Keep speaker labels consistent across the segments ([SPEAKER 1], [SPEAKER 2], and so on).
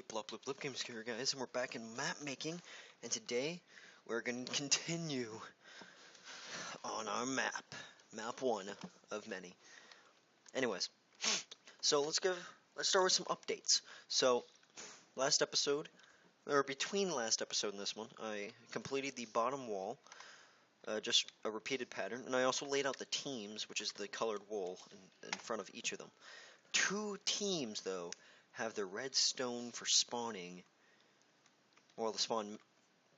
[SPEAKER 1] Blop Blip Blip Games here, guys, and we're back in map making, and today we're going to continue on our map 1 of many. Anyways, so let's start with some updates. So, last episode, or between last episode and this one, I completed the bottom wall, just a repeated pattern, and I also laid out the teams, which is the colored wool, in front of each of them. 2 teams, though, have the redstone for spawning, or the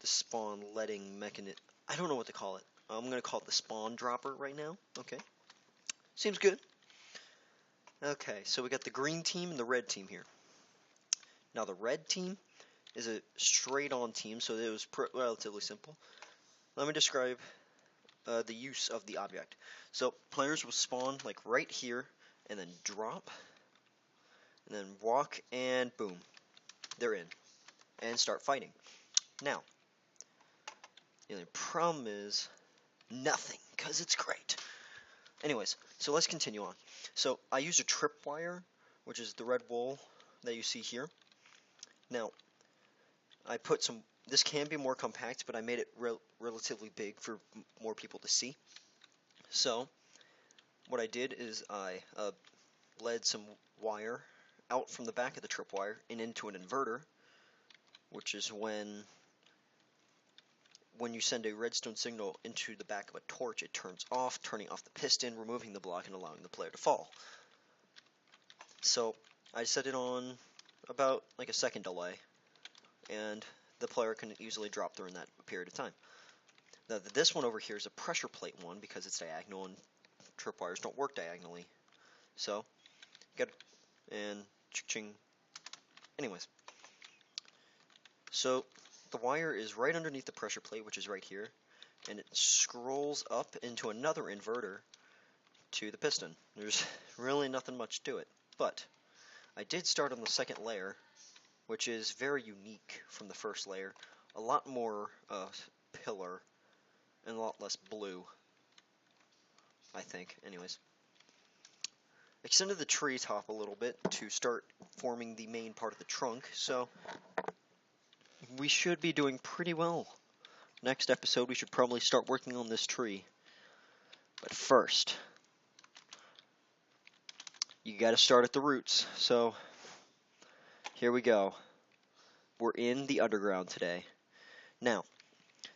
[SPEAKER 1] spawn letting mechanism. I don't know what to call it. I'm gonna call it the spawn dropper right now. Okay, seems good. Okay, so we got the green team and the red team here. Now the red team is a straight-on team, so it was relatively simple. Let me describe the use of the object. So players will spawn like right here, and then drop, and then walk, and boom, they're in, and start fighting. Now, the only problem is nothing, because it's great. Anyways, so let's continue on. So I use a tripwire, which is the red wool that you see here. Now, I put some, this can be more compact, but I made it relatively big for more people to see. So, what I did is I led some wire out from the back of the tripwire and into an inverter, which is when you send a redstone signal into the back of a torch, it turns off, turning off the piston, removing the block, and allowing the player to fall. So I set it on about like a second delay, and the player can easily drop through in that period of time. Now this one over here is a pressure plate one because it's diagonal, and tripwires don't work diagonally. So, and ching. Anyways, so the wire is right underneath the pressure plate, which is right here, and it scrolls up into another inverter to the piston. There's really nothing much to it, but I did start on the second layer, which is very unique from the first layer. A lot more pillar and a lot less blue, I think. Anyways, extended the tree top a little bit to start forming the main part of the trunk, so we should be doing pretty well. Next episode, we should probably start working on this tree. But first, you gotta start at the roots. So, here we go. We're in the underground today. Now,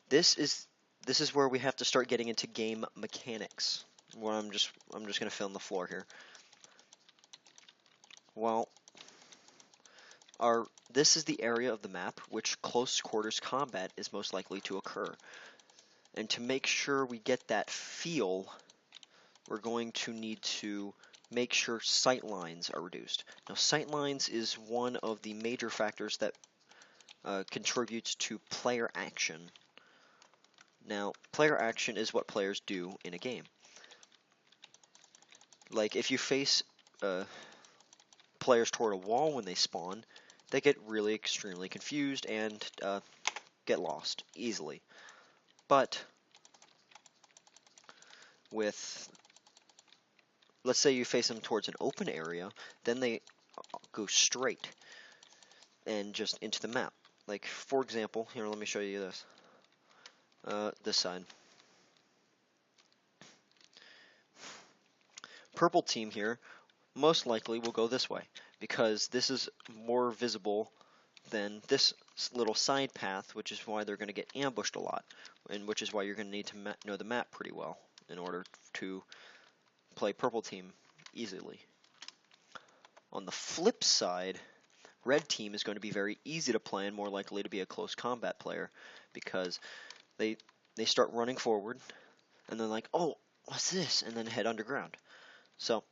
[SPEAKER 1] this is where we have to start getting into game mechanics. Well, I'm just gonna fill in the floor here. Well, this is the area of the map which close quarters combat is most likely to occur. And to make sure we get that feel, we're going to need to make sure sight lines are reduced. Now, sight lines is one of the major factors that contributes to player action. Now, player action is what players do in a game. Like, if you face players toward a wall when they spawn, they get really extremely confused and get lost easily. But let's say you face them towards an open area, then they go straight and just into the map. Like, for example, here, let me show you this. This side. Purple team here most likely will go this way, because this is more visible than this little side path, which is why they're going to get ambushed a lot, and which is why you're going to need to know the map pretty well in order to play purple team easily. On the flip side, red team is going to be very easy to play and more likely to be a close combat player, because they start running forward, and then like, oh, what's this? And then head underground. So,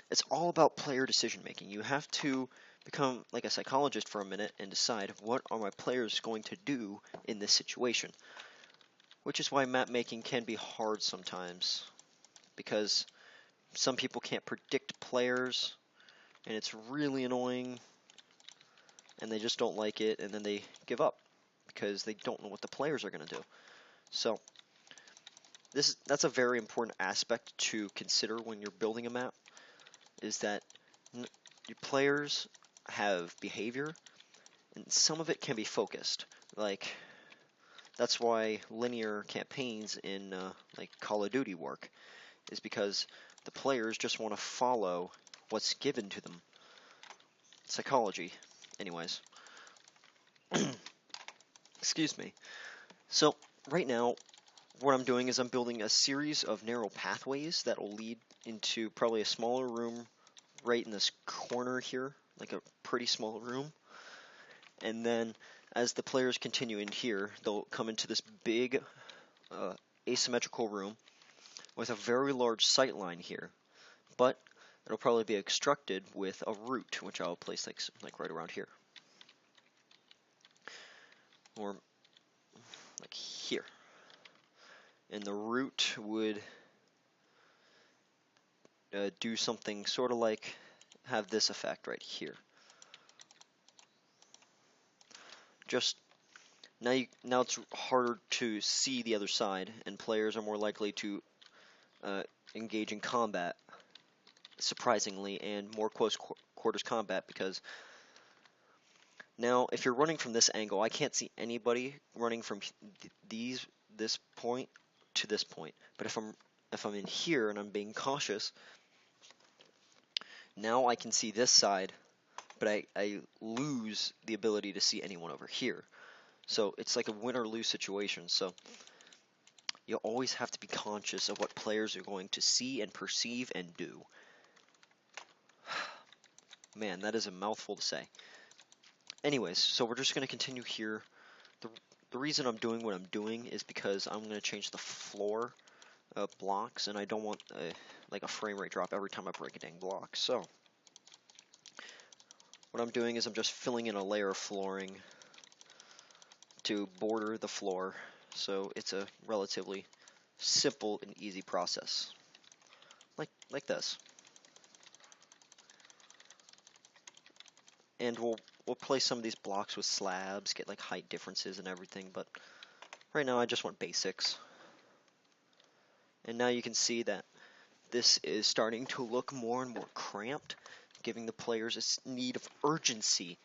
[SPEAKER 1] it's all about player decision making. You have to become like a psychologist for a minute and decide, what are my players going to do in this situation? Which is why map making can be hard sometimes, because some people can't predict players, and it's really annoying, and they just don't like it, and then they give up because they don't know what the players are going to do. So that's a very important aspect to consider when you're building a map, is that your players have behavior, and some of it can be focused. Like, that's why linear campaigns in like Call of Duty work, is because the players just want to follow what's given to them. Psychology, anyways. Excuse me. So right now, what I'm doing is I'm building a series of narrow pathways that will lead into probably a smaller room right in this corner here, like a pretty small room. And then as the players continue in here, they'll come into this big asymmetrical room with a very large sight line here. But it'll probably be obstructed with a root, which I'll place like right around here. Or like here. And the root would do something sort of like have this effect right here. Just now it's harder to see the other side, and players are more likely to engage in combat, surprisingly, and more close quarters combat, because now if you're running from this angle, I can't see anybody running from this point to this point. But if I'm in here and I'm being cautious, now I can see this side, but I lose the ability to see anyone over here. So it's like a win or lose situation. So you always have to be conscious of what players are going to see and perceive and do. Man, that is a mouthful to say. Anyways, so we're just going to continue here. The reason I'm doing what I'm doing is because I'm going to change the floor blocks, and I don't want like a frame rate drop every time I break a dang block. So what I'm doing is I'm just filling in a layer of flooring to border the floor, so it's a relatively simple and easy process, like this. And we'll place some of these blocks with slabs, get like height differences and everything, but right now I just want basics. And now you can see that this is starting to look more and more cramped, giving the players a need of urgency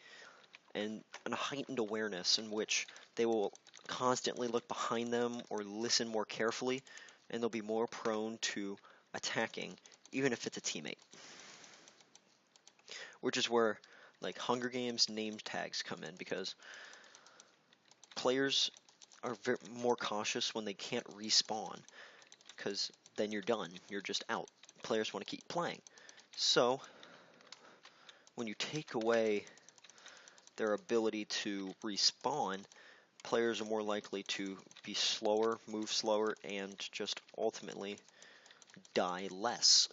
[SPEAKER 1] and a heightened awareness in which they will constantly look behind them or listen more carefully, and they'll be more prone to attacking, even if it's a teammate. Which is where like Hunger Games name tags come in, because players are more cautious when they can't respawn, because then you're done, you're just out. Players want to keep playing. So when you take away their ability to respawn, players are more likely to be slower, move slower, and just ultimately die less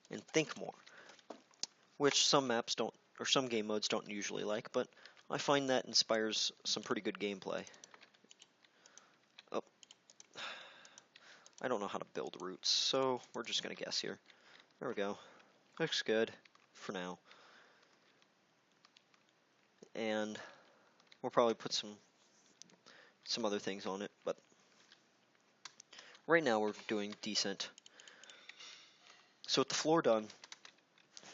[SPEAKER 1] and think more, which some maps don't, or some game modes don't usually like, but I find that inspires some pretty good gameplay. Oh, I don't know how to build routes, so we're just gonna guess here. There we go. Looks good for now. And we'll probably put some other things on it, but right now we're doing decent. So with the floor done,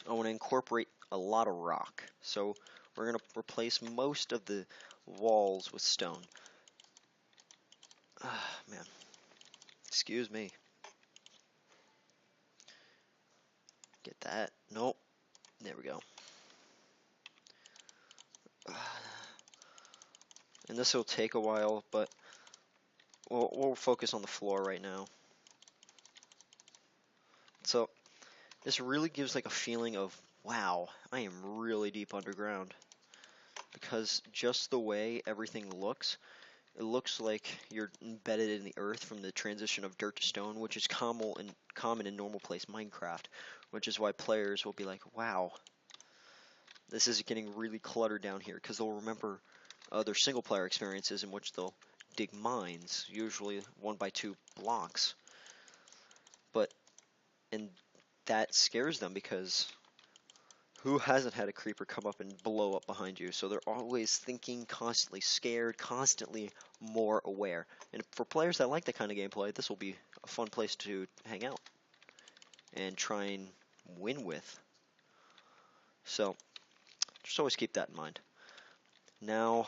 [SPEAKER 1] I want to incorporate a lot of rock. So we're going to replace most of the walls with stone. Man. Excuse me. Get that. Nope. There we go. And this will take a while, but we'll focus on the floor right now. So this really gives like a feeling of, wow, I am really deep underground. Because just the way everything looks, it looks like you're embedded in the earth from the transition of dirt to stone, which is common in normal place Minecraft, which is why players will be like, wow, this is getting really cluttered down here, because they'll remember other single player experiences in which they'll dig mines, usually 1x2 blocks. And that scares them, because who hasn't had a creeper come up and blow up behind you? So they're always thinking, constantly scared, constantly more aware. And for players that like that kind of gameplay, this will be a fun place to hang out and try and win with. So just always keep that in mind. Now,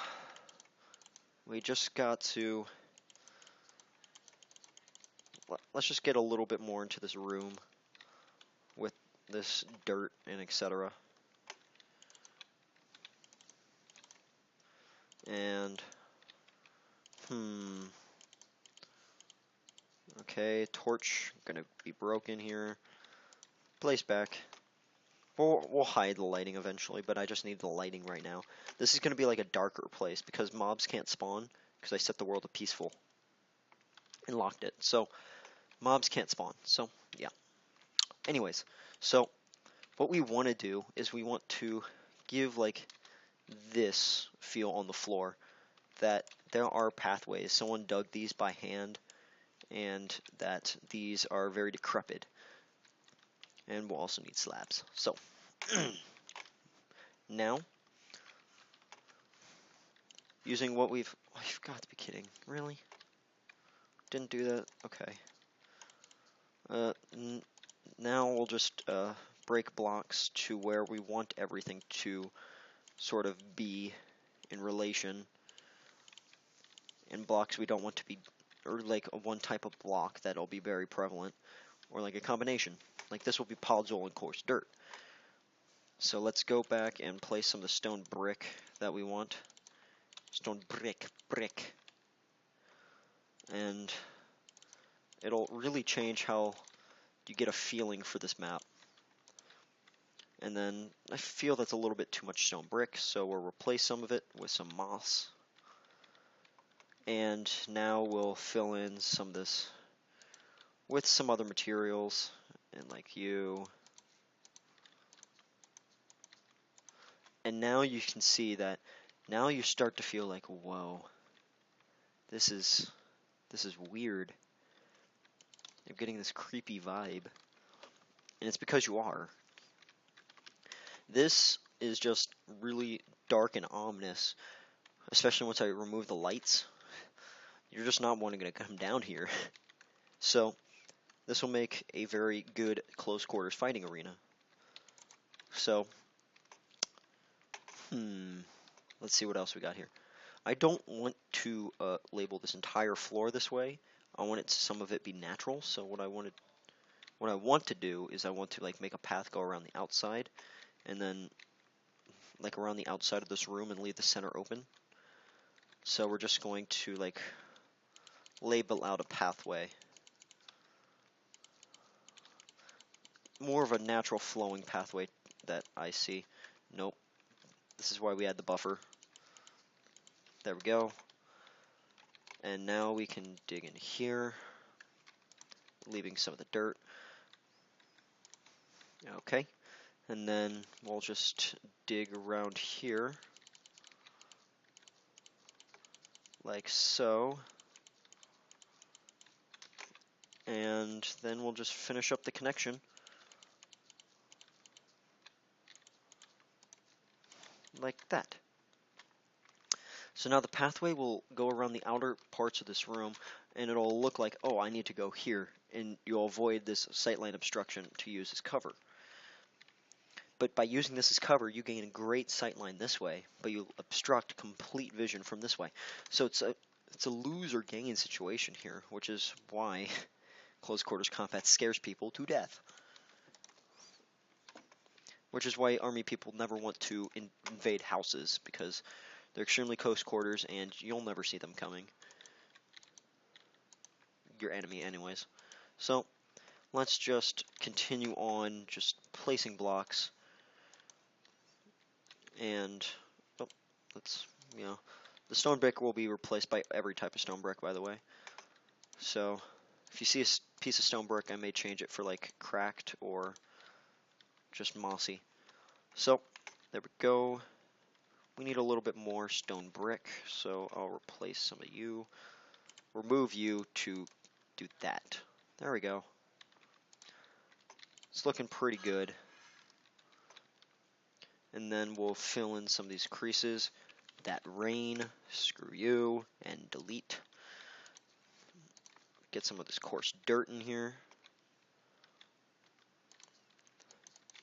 [SPEAKER 1] we just got to, let's just get a little bit more into this room with this dirt and etc. And, okay, torch gonna be broken here. Place back. We'll hide the lighting eventually, but I just need the lighting right now. This is gonna be like a darker place because mobs can't spawn because I set the world to peaceful and locked it. So mobs can't spawn. So yeah. Anyways, so what we want to do is we want to give like this feel on the floor that there are pathways. Someone dug these by hand, and that these are very decrepit. And we'll also need slabs. So now, using what we've got to be kidding. Really? Didn't do that? Okay. Now we'll just break blocks to where we want everything to sort of be in relation, and blocks we don't want to be, or like a one type of block that'll be very prevalent, or like a combination. Like this will be podzol and coarse dirt. So let's go back and place some of the stone brick that we want. Stone brick. And it'll really change how you get a feeling for this map. And then I feel that's a little bit too much stone brick, so we'll replace some of it with some moss. And now we'll fill in some of this with some other materials, and like you. And now you can see that now you start to feel like, whoa, this is weird. You're getting this creepy vibe. And it's because you are. This is just really dark and ominous, especially once I remove the lights. You're just not wanting to come down here. So this will make a very good close quarters fighting arena. So, let's see what else we got here. I don't want to label this entire floor this way. I want it some of it be natural. So what I want to do is I want to like make a path go around the outside, and then like around the outside of this room and leave the center open. So we're just going to like label out a pathway. More of a natural flowing pathway that I see. Nope. This is why we add the buffer. There we go. And now we can dig in here, leaving some of the dirt. Okay. And then we'll just dig around here, like so. And then we'll just finish up the connection. Like that. So now the pathway will go around the outer parts of this room, and it'll look like, oh, I need to go here, and you'll avoid this sightline obstruction to use as cover. But by using this as cover, you gain a great sightline this way, but you obstruct complete vision from this way. So it's a lose or gain situation here, which is why close quarters combat scares people to death. Which is why army people never want to invade houses, because they're extremely close quarters and you'll never see them coming. Your enemy anyways. So let's just continue on just placing blocks. And the stone brick will be replaced by every type of stone brick, by the way. So if you see a piece of stone brick, I may change it for like cracked or just mossy. So there we go. We need a little bit more stone brick, so I'll replace some of you. Remove you to do that. There we go. It's looking pretty good. And then we'll fill in some of these creases. That rain, screw you, and delete. Get some of this coarse dirt in here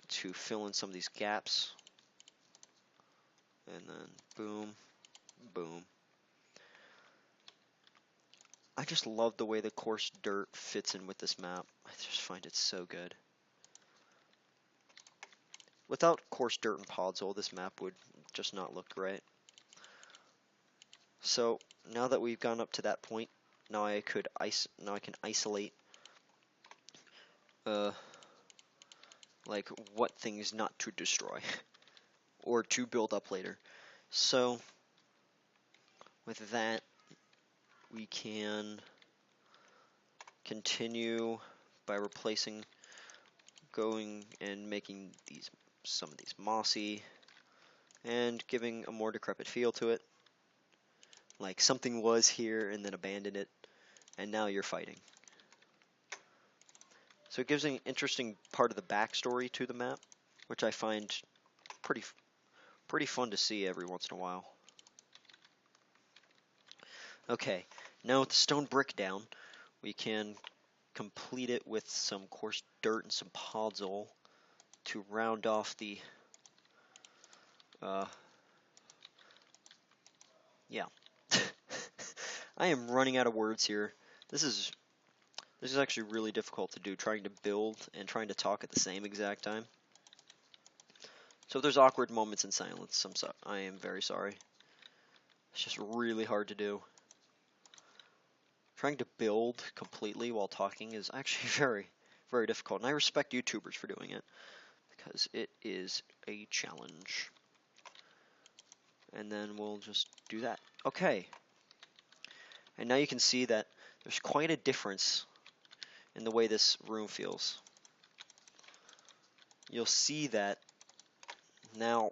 [SPEAKER 1] to fill in some of these gaps. And then boom. Boom. I just love the way the coarse dirt fits in with this map. I just find it so good. Without coarse dirt and podzol, this map would just not look right. So now that we've gone up to that point, now I can isolate like what things not to destroy or to build up later. So with that, we can continue by replacing, going and making some of these mossy and giving a more decrepit feel to it. Like something was here and then abandoned it, and now you're fighting. So it gives an interesting part of the backstory to the map, which I find pretty fun to see every once in a while. Okay, now with the stone brick down, we can complete it with some coarse dirt and some podzol to round off the yeah. I am running out of words here. This is actually really difficult to do, trying to build and trying to talk at the same exact time. So if there's awkward moments in silence, I am very sorry. It's just really hard to do. Trying to build completely while talking is actually very difficult, and I respect YouTubers for doing it, because it is a challenge. And then we'll just do that. Okay. And now you can see that there's quite a difference in the way this room feels. You'll see that now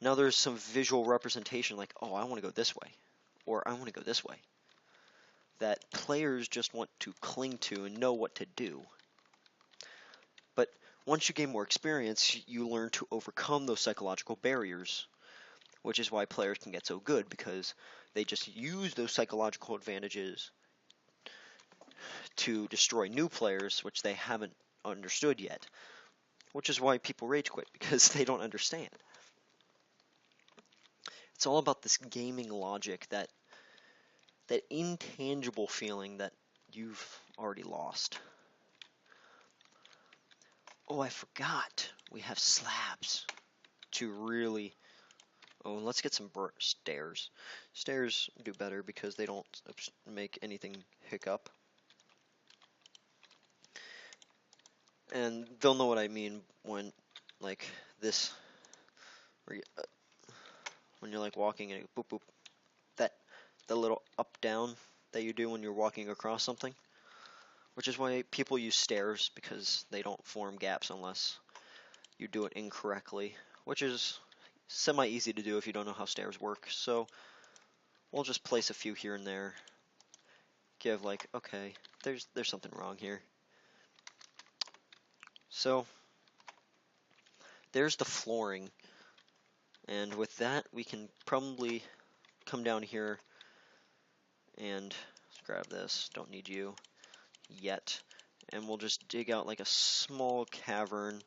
[SPEAKER 1] there's some visual representation, like, oh, I want to go this way, or I want to go this way, that players just want to cling to and know what to do. But once you gain more experience, you learn to overcome those psychological barriers, which is why players can get so good, because they just use those psychological advantages to destroy new players, which they haven't understood yet, which is why people rage quit, because they don't understand. It's all about this gaming logic, that intangible feeling that you've already lost. Oh, I forgot. We have slabs to really... Oh, let's get some stairs. Stairs do better because they don't make anything hiccup. And they'll know what I mean when, like, this... when you're, like, walking and boop, boop. The little up-down that you do when you're walking across something. Which is why people use stairs, because they don't form gaps unless you do it incorrectly, which is semi-easy to do if you don't know how stairs work. So we'll just place a few here and there. Give like, okay, there's something wrong here. So there's the flooring, and with that we can probably come down here and grab this. Don't need you yet. And we'll just dig out like a small cavern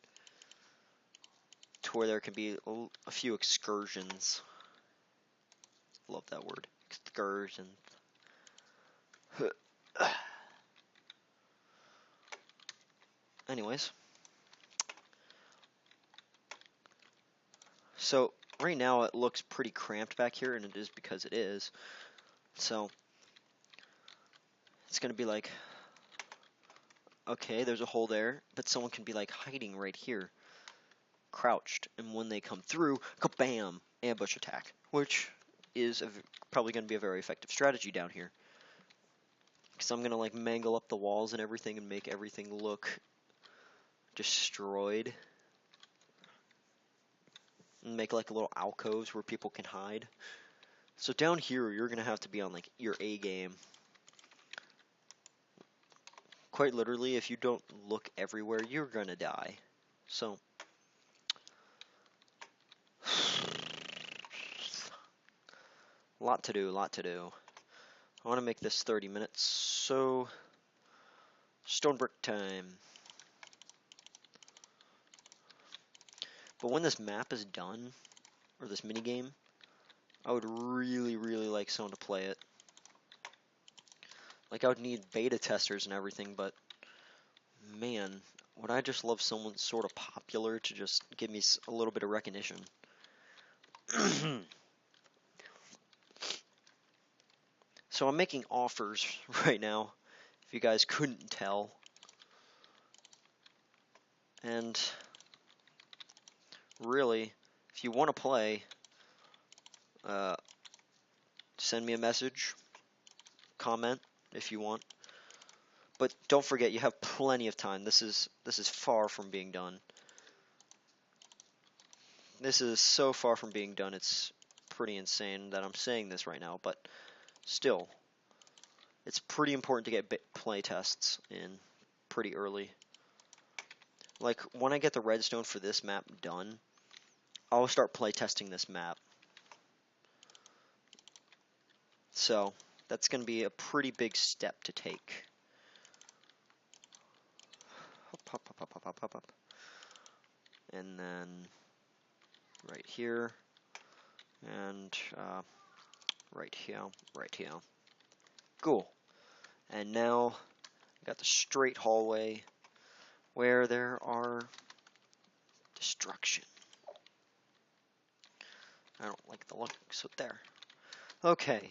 [SPEAKER 1] to where there can be a few excursions. Love that word. Excursion. Anyways. So, right now it looks pretty cramped back here, and it is because it is. So, it's going to be like, okay, there's a hole there, but someone can be like hiding right here, crouched, and when they come through, kabam, ambush attack, which is probably going to be a very effective strategy down here. Because I'm going to like mangle up the walls and everything and make everything look destroyed. And make like little alcoves where people can hide. So down here, you're going to have to be on like your A game. Quite literally, if you don't look everywhere, you're going to die. So, lot to do, lot to do. I want to make this 30 minutes, so stone brick time. But when this map is done, or this minigame, I would really, really like someone to play it. Like, I would need beta testers and everything, but man, would I just love someone sort of popular to just give me a little bit of recognition. So I'm making offers right now, if you guys couldn't tell. And really, if you want to play, send me a message, comment if you want. But don't forget, you have plenty of time. This is far from being done. This is so far from being done, it's pretty insane that I'm saying this right now, but still, it's pretty important to get play tests in pretty early. Like, when I get the redstone for this map done, I'll start play testing this map. So, that's going to be a pretty big step to take. Hop, hop, hop, hop, hop, hop, hop. And then right here, and right here, right here. Cool. And now, I got the straight hallway where there are destruction. I don't like the look, so there. Okay,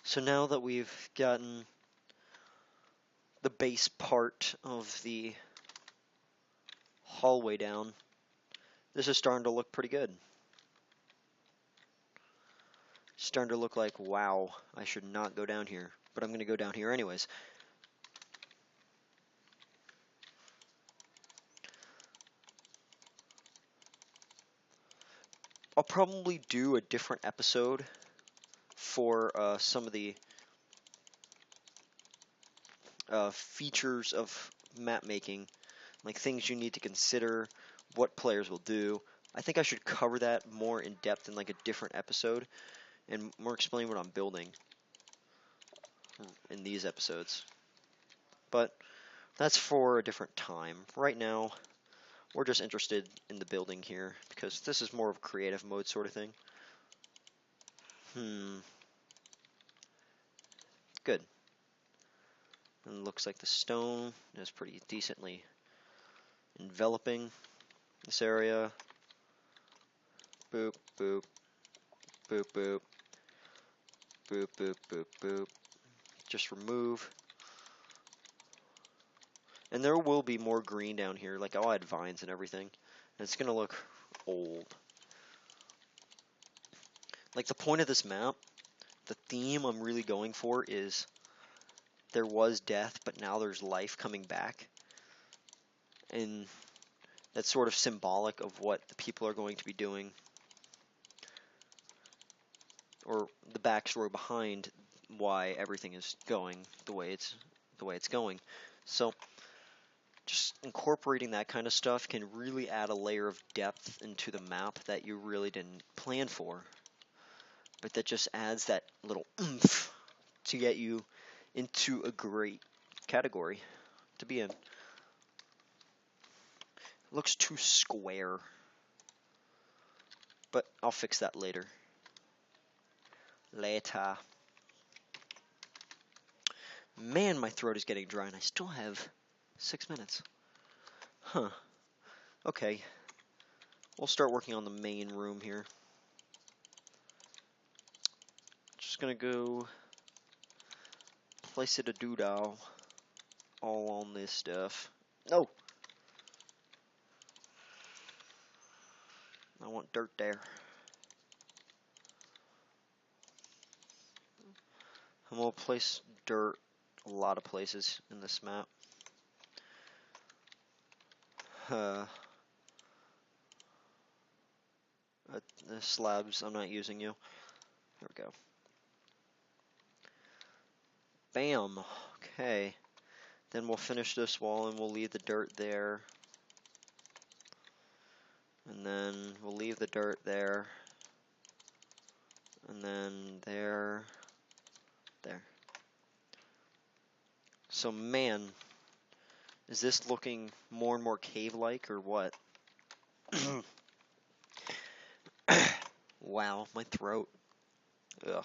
[SPEAKER 1] so now that we've gotten the base part of the hallway down, this is starting to look pretty good. Starting to look like, wow, I should not go down here, but I'm going to go down here anyways. I'll probably do a different episode for some of the features of map making, like things you need to consider, what players will do. I think I should cover that more in depth in like a different episode, and more explain what I'm building in these episodes. But that's for a different time. Right now, we're just interested in the building here, because this is more of a creative mode sort of thing. Good. And it looks like the stone is pretty decently enveloping this area. Boop, boop, boop, boop, boop, boop, boop, boop. Just remove. And there will be more green down here, like I'll add vines and everything. And it's gonna look old. Like, the point of this map, the theme I'm really going for is there was death, but now there's life coming back. And that's sort of symbolic of what the people are going to be doing, or the backstory behind why everything is going the way it's going. So just incorporating that kind of stuff can really add a layer of depth into the map that you really didn't plan for, but that just adds that little oomph to get you into a great category to be in. It looks too square, but I'll fix that later. Man, my throat is getting dry and I still have 6 minutes. Huh. Okay. We'll start working on the main room here. Just gonna go place it a doodle all on this stuff. No! I want dirt there. I'm gonna place dirt a lot of places in this map. The slabs, I'm not using you. There we go. Bam! Okay. Then we'll finish this wall and we'll leave the dirt there. And then we'll leave the dirt there. And then there. There. So, man, is this looking more and more cave-like or what? Wow, my throat. Ugh.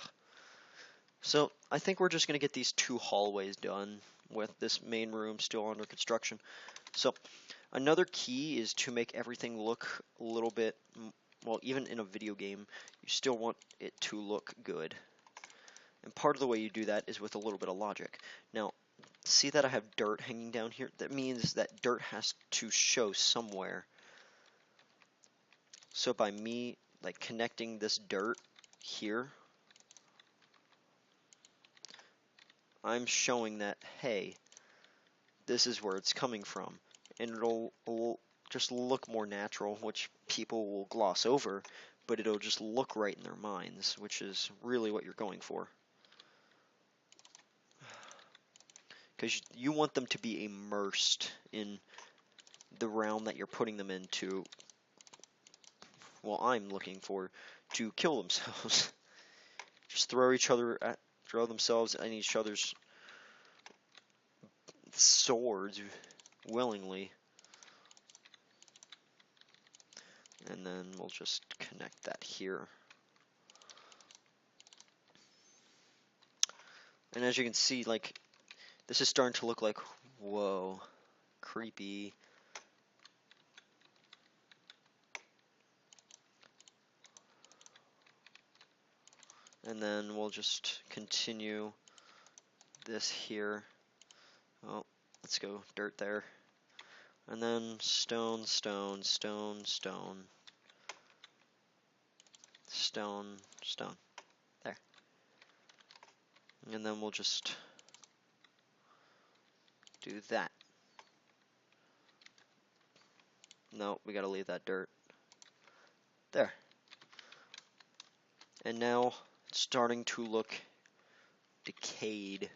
[SPEAKER 1] So I think we're just going to get these 2 hallways done with this main room still under construction. So another key is to make everything look a little bit, well, even in a video game, you still want it to look good. And part of the way you do that is with a little bit of logic. Now, see that I have dirt hanging down here? That means that dirt has to show somewhere. So by me like connecting this dirt here, I'm showing that, hey, this is where it's coming from. And it'll just look more natural, which people will gloss over, but it'll just look right in their minds, which is really what you're going for. Because you want them to be immersed in the realm that you're putting them into. Well, I'm looking for to kill themselves. Just throw themselves at each other's swords willingly. And then we'll just connect that here. And as you can see, like, this is starting to look like, whoa, creepy. And then we'll just continue this here. Oh, let's go dirt there. And then stone, stone, stone, stone. Stone, stone. There. And then we'll just do that. No, we gotta leave that dirt. There. And now it's starting to look decayed.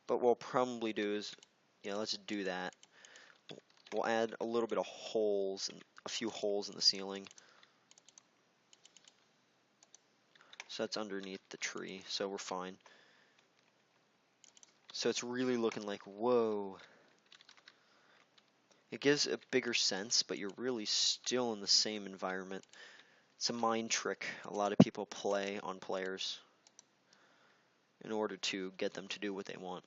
[SPEAKER 1] But what we'll probably do is, yeah, let's do that. We'll add a little bit of holes, and a few holes in the ceiling. So that's underneath the tree, so we're fine. So it's really looking like, whoa. It gives a bigger sense, but you're really still in the same environment. It's a mind trick a lot of people play on players in order to get them to do what they want.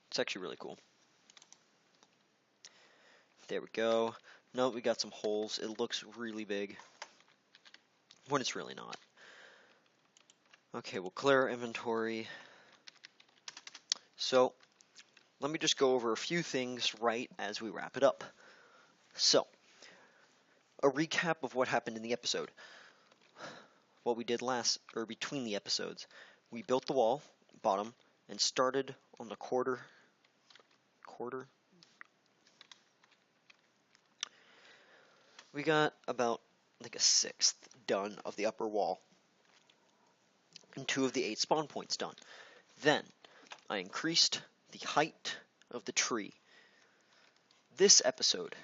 [SPEAKER 1] It's actually really cool. There we go. No, we got some holes. It looks really big when it's really not. Okay, we'll clear our inventory. So, let me just go over a few things right as we wrap it up. So, a recap of what happened in the episode. What we did between the episodes. We built the wall, bottom, and started on the quarter. We got about like a 1/6 done of the upper wall, and 2 of the 8 spawn points done. Then, I increased the height of the tree. This episode,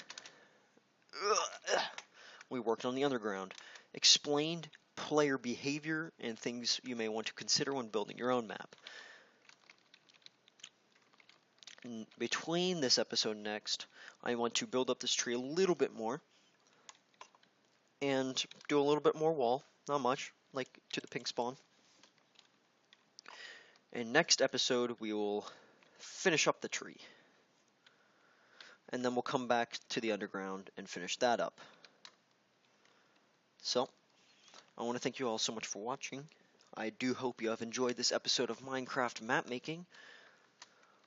[SPEAKER 1] we worked on the underground, explained player behavior and things you may want to consider when building your own map. Between this episode and next, I want to build up this tree a little bit more and do a little bit more wall, not much, like to the pink spawn. And next episode, we will finish up the tree. And then we'll come back to the underground and finish that up. So, I want to thank you all so much for watching. I do hope you have enjoyed this episode of Minecraft map making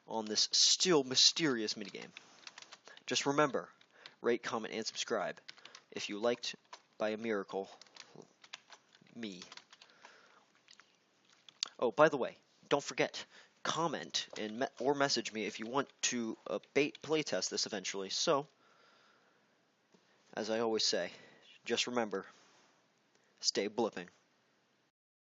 [SPEAKER 1] on this still mysterious minigame. Just remember, rate, comment, and subscribe if you liked, by a miracle, me. Oh, by the way, don't forget, comment and or message me if you want to playtest this eventually. So, as I always say, just remember, stay blipping.